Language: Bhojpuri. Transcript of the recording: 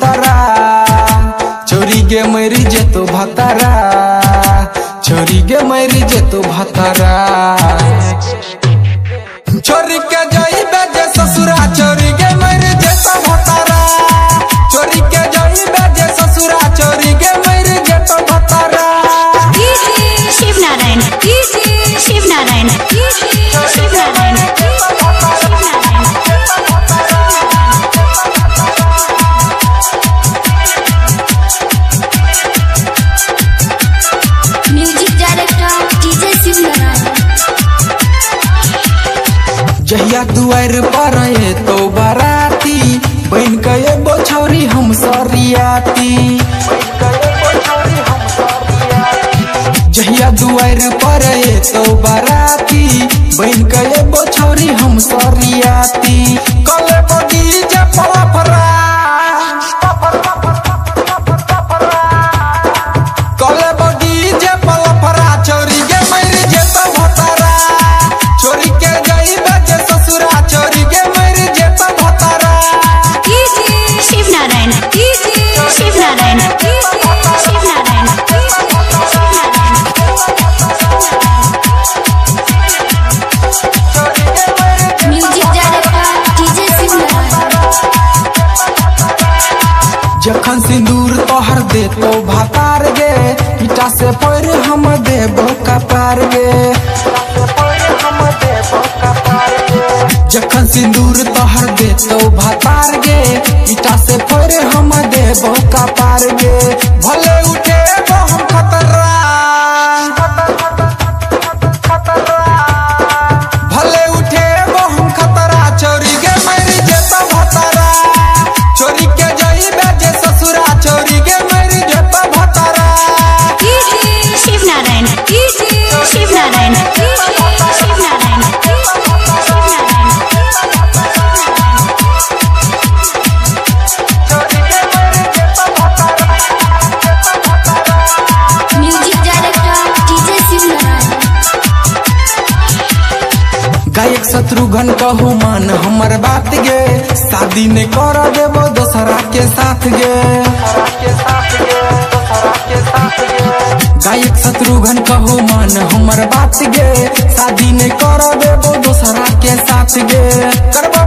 भतारा चोरी गे मरी जेतो भतारा चोरी गे मरी जेतो भतारा चोरी के जाइबे जे ससुरा चोरी गे मरी जेतो भतारा चोरी के जाइबे जे ससुरा चोरी गे मरी जेतो भतारा Shivnarayan Shivnarayan Shivnarayan music director DJ Shivnarayan. जहिया दुआर पर तो बाराती बन गए बोछौरी हम सरियाती जहिया दुआर पर तो बाराती बन गए बोछौरी हम सरियाती कले बगी जे पलफरा कले बगी जे पलफरा चोरी गे मरी जेतो भतारा चोरी के जाइबे जे ससुरा चोरी गे मरी जेतो भतारा Shivnarayan Shivnarayan Shivnarayan music director DJ Shivnarayan. जखन सिंदूर तोहर दे तो भातार गे ईटा से पैर हम देबो कपार गे जखन सिंदूर तोहर दे तो भातार गे ईटा से पैर हम देबो कपार गे भले उठे हम खतरा भले उठे हम खतरा चोरी गे मरी जेतो भतारा चोरी के जाइबे जे ससुरा चोरी गे मरी जेतो भतारा Shivnarayan Shivnarayan Shivnarayan music director DJ Shivnarayan. गायक शत्रुघ्न कहू मान हमर बात गे शादी ने कर देबो दोसरा के साथ गे गायक शत्रुघ्न कहू मान हमर बात गे शादी ने कर देबो दोसरा के साथ गे करबो